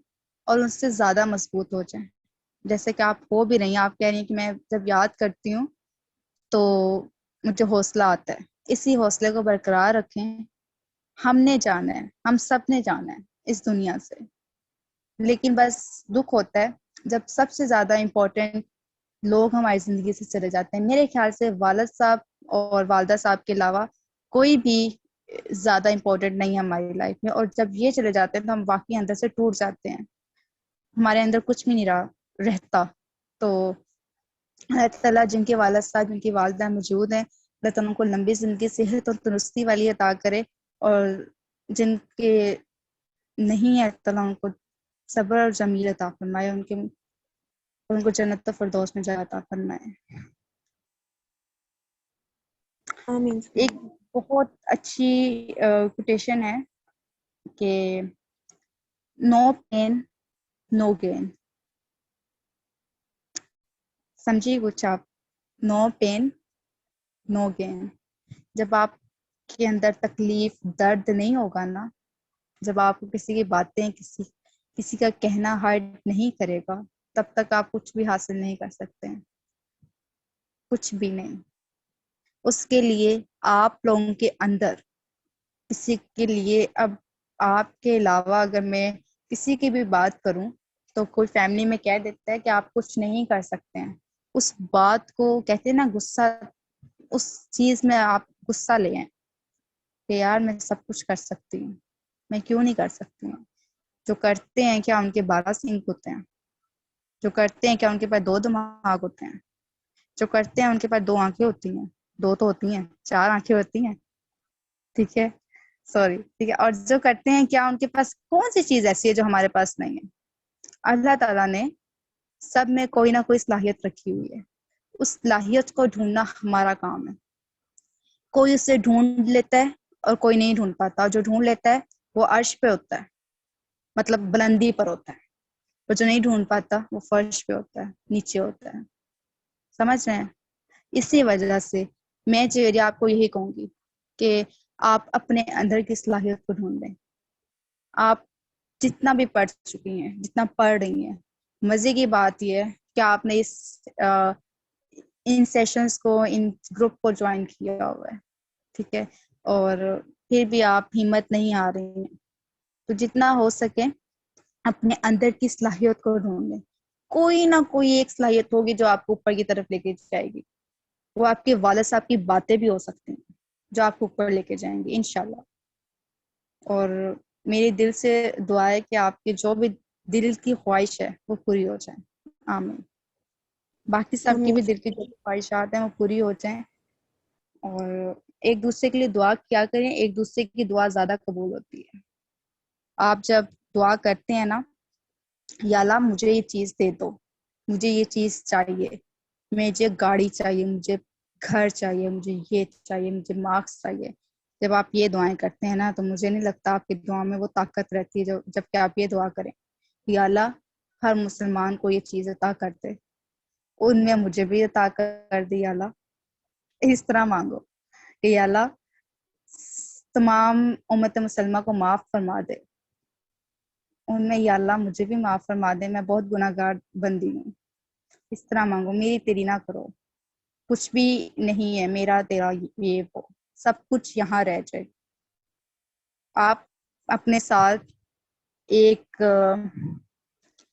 اور ان سے زیادہ مضبوط ہو جائیں. جیسے کہ آپ ہو بھی رہی ہیں, آپ کہہ رہی ہیں کہ میں جب یاد کرتی ہوں تو مجھے حوصلہ آتا ہے. اسی حوصلے کو برقرار رکھیں. ہم نے جانا ہے, ہم سب نے جانا ہے اس دنیا سے, لیکن بس دکھ ہوتا ہے جب سب سے زیادہ امپورٹنٹ لوگ ہماری زندگی سے چلے جاتے ہیں. میرے خیال سے والد صاحب اور والدہ صاحب کے علاوہ کوئی بھی زیادہ امپورٹنٹ نہیں ہے ہماری لائف میں, اور جب یہ چلے جاتے ہیں تو ہم واقعی اندر سے ٹوٹ جاتے ہیں, ہمارے اندر کچھ بھی نہیں رہتا. تو اللہ تعالیٰ جن کے والد صاحب جن کی والدہ موجود ہیں اللہ تعالیٰ ان کو لمبی زندگی صحت اور تندرستی والی عطا کرے, اور جن کے نہیں ہے اللہ تعالیٰ ان کو صبر اور جمیل عطا فرمائے, ان کو جنت الفردوس میں جگہ عطا فرمائے. آمین ثم ایک آمین. بہت اچھی کوٹیشن ہے کہ نو پین نو گین. سمجھیے کچھ آپ, نو پین نو گین. جب آپ کے اندر تکلیف درد نہیں ہوگا نا, جب آپ کو کسی کی باتیں کسی کا کہنا ہرٹ نہیں کرے گا, تب تک آپ کچھ بھی حاصل نہیں کر سکتے ہیں, کچھ بھی نہیں. اس کے لیے آپ لوگوں کے اندر کسی کے لیے, اب آپ کے علاوہ اگر میں کسی کی بھی بات کروں تو کوئی فیملی میں کہہ دیتا ہے کہ آپ کچھ نہیں کر سکتے ہیں. اس بات کو کہتے ہیں نا غصہ, اس چیز میں آپ غصہ لیں کہ یار میں سب کچھ کر سکتی ہوں, میں کیوں نہیں کر سکتی ہوں. جو کرتے ہیں کیا ان کے 12 سینگ ہوتے ہیں؟ جو کرتے ہیں کیا ان کے پاس 2 دماغ ہوتے ہیں؟ جو کرتے ہیں ان کے پاس 2 آنکھیں ہوتی ہیں؟ 2 تو ہوتی ہیں, 4 آنکھیں ہوتی ہیں. ٹھیک ہے, سوری, ٹھیک ہے. اور جو کرتے ہیں کیا ان کے پاس کون سی چیز ایسی ہے جو ہمارے پاس نہیں ہے؟ اللہ تعالیٰ نے سب میں کوئی نہ کوئی صلاحیت رکھی ہوئی ہے, اس صلاحیت کو ڈھونڈنا ہمارا کام ہے. کوئی اسے ڈھونڈ لیتا ہے اور کوئی نہیں ڈھونڈ پاتا, اور جو ڈھونڈ لیتا ہے وہ عرش پہ ہوتا ہے, مطلب بلندی پر ہوتا ہے, اور جو نہیں ڈھونڈ پاتا وہ فرش پہ ہوتا ہے, نیچے ہوتا ہے. سمجھ رہے ہیں؟ اسی وجہ سے میں جویریہ آپ کو یہی کہوں گی کہ آپ اپنے اندر کی صلاحیت کو ڈھونڈیں. آپ جتنا بھی پڑھ چکی ہیں, جتنا پڑھ رہی ہیں, مزے کی بات یہ ہے کہ آپ نے ان سیشنز کو, ان گروپ کو جوائن کیا ہوا ہے. ٹھیک ہے, اور پھر بھی آپ ہمت نہیں آ رہی ہیں, تو جتنا ہو سکے اپنے اندر کی صلاحیت کو ڈھونڈیں. کوئی نہ کوئی ایک صلاحیت ہوگی جو آپ کو اوپر کی طرف لے کے جائے گی. وہ آپ کے والد صاحب کی باتیں بھی ہو سکتی ہیں جو آپ کو اوپر لے کے جائیں گے انشاءاللہ. اور میری دل سے دعا ہے کہ آپ کی جو بھی دل کی خواہش ہے وہ پوری ہو جائے. آمین. باقی سب کی آمین. بھی دل کی جو خواہشات ہیں وہ پوری ہو جائیں, اور ایک دوسرے کے لیے دعا کیا کریں, ایک دوسرے کی دعا زیادہ قبول ہوتی ہے. آپ جب دعا کرتے ہیں نا، یا اللہ مجھے یہ چیز دے دو، مجھے یہ چیز چاہیے، مجھے گاڑی چاہیے، مجھے گھر چاہیے، مجھے یہ چاہیے، مجھے مارکس چاہیے، جب آپ یہ دعائیں کرتے ہیں نا تو مجھے نہیں لگتا آپ کی دعا میں وہ طاقت رہتی ہے جب کہ آپ یہ دعا کریں، یا اللہ ہر مسلمان کو یہ چیز عطا کر دے، ان میں مجھے بھی عطا کر دی یا اللہ۔ اس طرح مانگو کہ یا اللہ تمام امت مسلمہ کو معاف فرما دے، ان میں یا اللہ مجھے بھی معاف فرما دے، میں بہت گناہ گار بندی ہوں۔ اس طرح مانگو، میری تیری نہ کرو، کچھ بھی نہیں ہے میرا تیرا، یہ وہ سب کچھ یہاں رہ جائے۔ آپ اپنے ساتھ ایک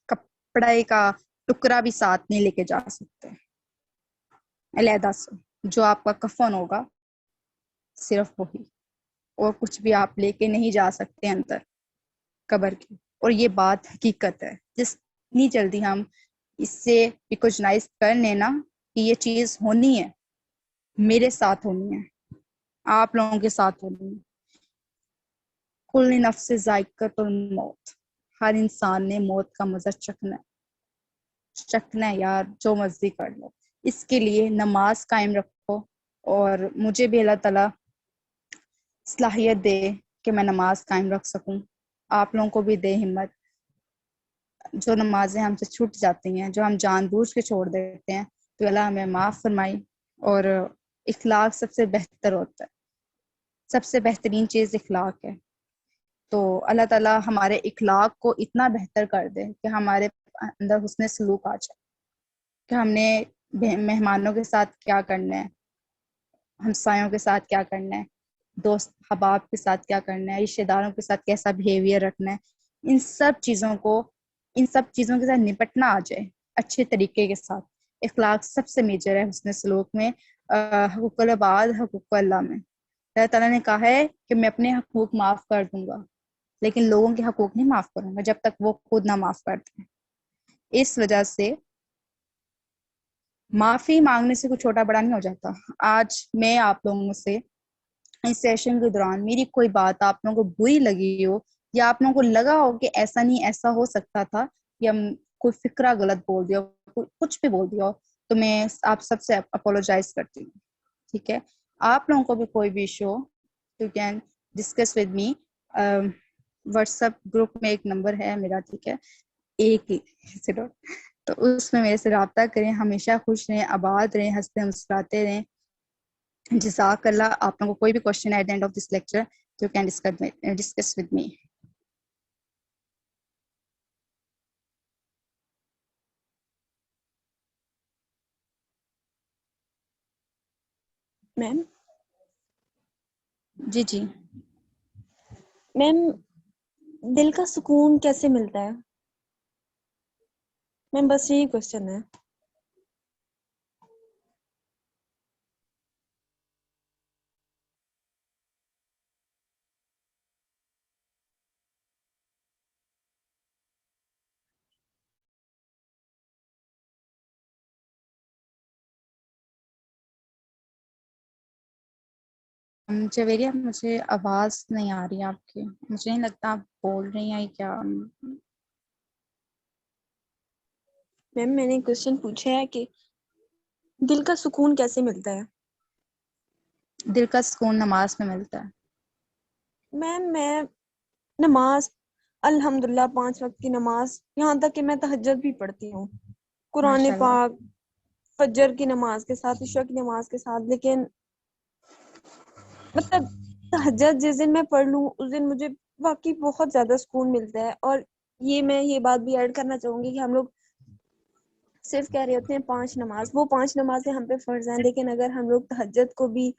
کپڑے کا ٹکڑا بھی ساتھ نہیں لے کے جا سکتے علیحدہ سے، جو آپ کا کفن ہوگا صرف وہی، اور کچھ بھی آپ لے کے نہیں جا سکتے اندر قبر کی۔ اور یہ بات حقیقت ہے، جتنی جلدی ہم اس سے ریکگنائز کر لیں نا کہ یہ چیز ہونی ہے، میرے ساتھ ہونی ہے، آپ لوگوں کے ساتھ ہونی ہے۔ کل نفس ذائقۃ الموت، ہر انسان نے موت کا مزہ چکھنا ہے یار، جو مرضی کر لو۔ اس کے لیے نماز قائم رکھو، اور مجھے بھی اللہ تعالیٰ صلاحیت دے کہ میں نماز قائم رکھ سکوں، آپ لوگوں کو بھی دے ہمت۔ جو نمازیں ہم سے چھوٹ جاتی ہیں، جو ہم جان بوجھ کے چھوڑ دیتے ہیں، تو اللہ ہمیں معاف فرمائی۔ اور اخلاق سب سے بہتر ہوتا ہے، سب سے بہترین چیز اخلاق ہے۔ تو اللہ تعالیٰ ہمارے اخلاق کو اتنا بہتر کر دے کہ ہمارے اندر حسن سلوک آ جائے، کہ ہم نے مہمانوں کے ساتھ کیا کرنا ہے، ہمسایوں کے ساتھ کیا کرنا ہے، دوست احباب کے ساتھ کیا کرنا ہے، رشتہ داروں کے ساتھ کیسا بیہیویئر رکھنا ہے، ان سب چیزوں کے ساتھ نپٹنا آ جائے اچھے طریقے کے ساتھ۔ اخلاق سب سے میجر ہے حسن سلوک میں، حقوق العباد حقوق اللہ میں۔ اللہ تعالیٰ نے کہا ہے کہ میں اپنے حقوق معاف کر دوں گا، لیکن لوگوں کے حقوق نہیں معاف کروں گا جب تک وہ خود نہ معاف کرتے ہیں۔ اس وجہ سے معافی مانگنے سے کچھ چھوٹا بڑا نہیں ہو جاتا۔ آج میں آپ لوگوں سے اس سیشن کے دوران میری کوئی بات آپ لوگوں کو بری لگی ہو، یا آپ لوگوں کو لگا ہو کہ ایسا نہیں ایسا ہو سکتا تھا، یا کوئی فکرہ غلط بول دیا ہو، کچھ بھی بول دیا ہو، تو میں آپ سب سے اپولوجائز کرتی ہوں، ٹھیک ہے؟ آپ لوگوں کو بھی کوئی بھی issue who, you can discuss with me. What's app group میں ایک نمبر ہے میرا، ٹھیک ہے، ایک ہی صرف، تو اس میں میرے سے رابطہ کریں۔ ہمیشہ خوش رہیں، آباد رہیں، ہنستے مسکراتے رہیں۔ جزاک اللہ۔ آپ لوگوں کو کوئی بھی کوشچن ہے at the end of this lecture, you can discuss with me. Ma'am جی میم دل کا سکون کیسے ملتا ہے؟ میم بس یہی کوشچن ہے۔ جویریہ، مجھے آواز نہیں آ رہی آپ کی، مجھے نہیں لگتا آپ بول رہی ہیں کیا۔ میم میں نے کوشچن پوچھا ہے کہ دل کا سکون کیسے ملتا ہے؟ دل کا سکون نماز میں ملتا ہے۔ میم میں نماز الحمدللہ 5 وقت کی نماز، یہاں تک کہ میں تہجد بھی پڑھتی ہوں، قرآن ماشاء اللہ۔ پاک، فجر کی نماز کے ساتھ، عشاء کی نماز کے ساتھ۔ لیکن مطلب تہجد جس دن میں پڑھ لوں اس دن مجھے واقعی بہت زیادہ سکون ملتا ہے۔ اور میں یہ بات بھی ایڈ کرنا چاہوں گی کہ ہم لوگ صرف کہہ رہے ہوتے ہیں 5 نماز، وہ 5 نمازیں ہم پہ فرض ہیں، لیکن اگر ہم لوگ تہجد کو بھی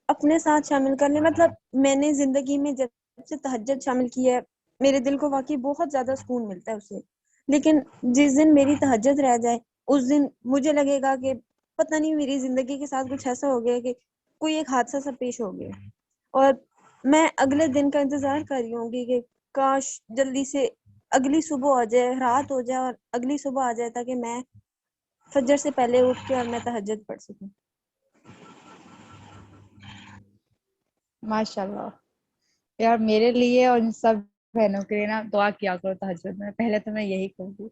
اپنے ساتھ شامل کر لیں، مطلب میں نے زندگی میں جب سے تہجد شامل کی ہے، میرے دل کو واقعی بہت زیادہ سکون ملتا ہے اس سے۔ لیکن جس دن میری تہجد رہ جائے اس دن مجھے لگے گا کہ پتہ نہیں میری زندگی کے ساتھ کچھ ایسا ہو گیا کہ کوئی ایک حادثہ سا پیش ہو گیا، اور میں اگلے دن کا انتظار کر رہی ہوں گی کہ کاش جلدی سے اگلی صبح آ جائے، رات ہو جائے اور اگلی صبح آ جائے، تاکہ میں فجر سے پہلے اٹھ کے اور میں تہجد پڑھ سکوں۔ ماشاء اللہ یار، میرے لیے اور ان سب بہنوں کے لیے نا دعا کیا کرو تہجد میں. پہلے تو میں یہی کہوں گی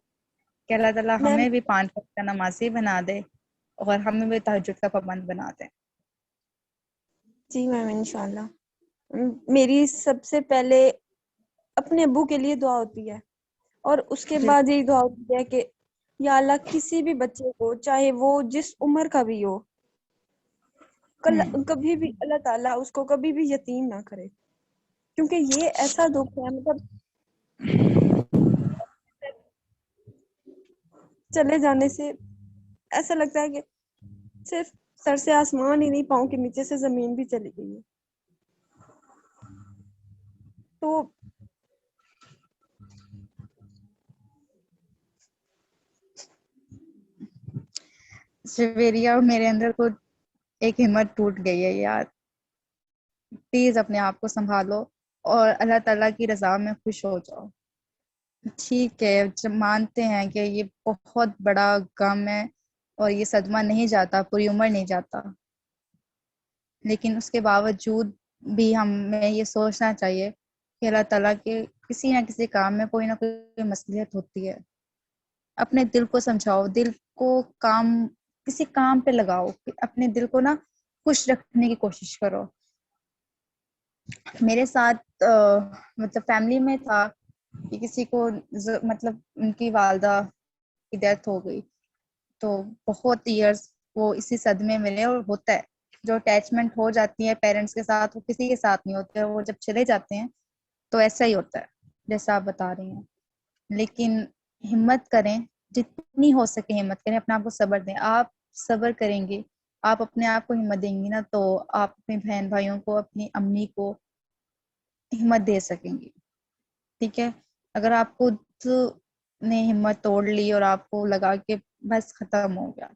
کہ اللہ تعالیٰ میم ہمیں بھی 5 وقت کا نمازی بنا دے اور ہمیں بھی تہجد کا پابند بنا دے. جی میم انشاءاللہ. میری سب سے پہلے اپنے ابو کے لیے دعا ہوتی ہے اور اس کے بعد یہی دعا ہوتی ہے کہ یا اللہ کسی بھی بچے کو چاہے وہ جس عمر کا بھی ہو کبھی بھی اللہ تعالیٰ اس کو کبھی بھی یتیم نہ کرے, کیونکہ یہ ایسا دکھ ہے مطلب چلے جانے سے ایسا لگتا ہے کہ صرف سر سے آسمان ہی نہیں, پاؤں کے نیچے سے زمین بھی چلی گئی ہے. تو شویریہ میرے اندر کو ایک ہمت ٹوٹ گئی ہے یار. پلیز اپنے آپ کو سنبھالو اور اللہ تعالیٰ کی رضا میں خوش ہو جاؤ. ٹھیک ہے, جب مانتے ہیں کہ یہ بہت بڑا غم ہے اور یہ صدمہ نہیں جاتا, پوری عمر نہیں جاتا, لیکن اس کے باوجود بھی ہمیں یہ سوچنا چاہیے کہ اللہ تعالیٰ کے کسی نہ کسی کام میں کوئی نہ کوئی مصلحت ہوتی ہے. اپنے دل کو سمجھاؤ, دل کو کسی کام پہ لگاؤ, اپنے دل کو نا خوش رکھنے کی کوشش کرو. میرے ساتھ مطلب فیملی میں تھا کہ کسی کو مطلب ان کی والدہ کی ڈیتھ ہو گئی, تو بہت ایئرس وہ اسی صدمے میں رہے. اور ہوتا ہے جو اٹیچمنٹ ہو جاتی ہے پیرنٹس کے ساتھ وہ کسی کے ساتھ نہیں ہوتے, وہ جب چلے جاتے ہیں تو ایسا ہی ہوتا ہے جیسا آپ بتا رہی ہیں. لیکن ہمت کریں, جتنی ہو سکے ہمت کریں, اپنے آپ کو صبر دیں. آپ صبر کریں گے, آپ اپنے آپ کو ہمت دیں گی نا, تو آپ اپنے بہن بھائیوں کو, اپنی امی کو ہمت دے سکیں گی. ٹھیک ہے, اگر آپ خود نے ہمت توڑ لی اور آپ کو لگا کہ بس ختم ہو گیا,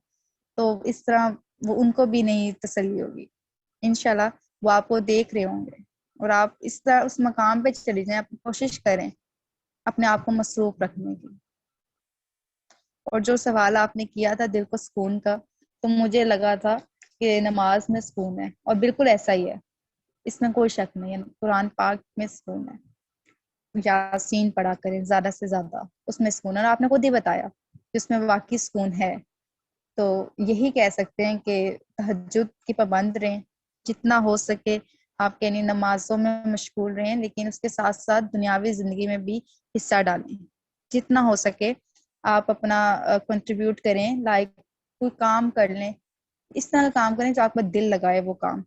تو اس طرح وہ ان کو بھی نہیں تسلی ہوگی. انشاءاللہ وہ آپ کو دیکھ رہے ہوں گے اور آپ اس طرح اس مقام پہ چلی جائیں. آپ کوشش کریں اپنے آپ کو مصروف رکھنے کی. اور جو سوال آپ نے کیا تھا دل کو سکون کا, تو مجھے لگا تھا کہ نماز میں سکون ہے, اور بالکل ایسا ہی ہے, اس میں کوئی شک نہیں ہے. قرآن پاک میں سکون ہے, یاسین پڑھا کریں زیادہ سے زیادہ, اس میں سکون ہے. اور آپ نے خود ہی بتایا کہ اس میں واقعی سکون ہے. تو یہی کہہ سکتے ہیں کہ تہجد کی پابند رہیں, جتنا ہو سکے آپ یعنی نمازوں میں مشغول رہیں, لیکن اس کے ساتھ ساتھ دنیاوی زندگی میں بھی حصہ ڈالیں. جتنا ہو سکے آپ اپنا کنٹریبیوٹ کریں, لائک کوئی کام کر لیں, اس طرح کام کریں جو آپ کا دل لگائے وہ کام.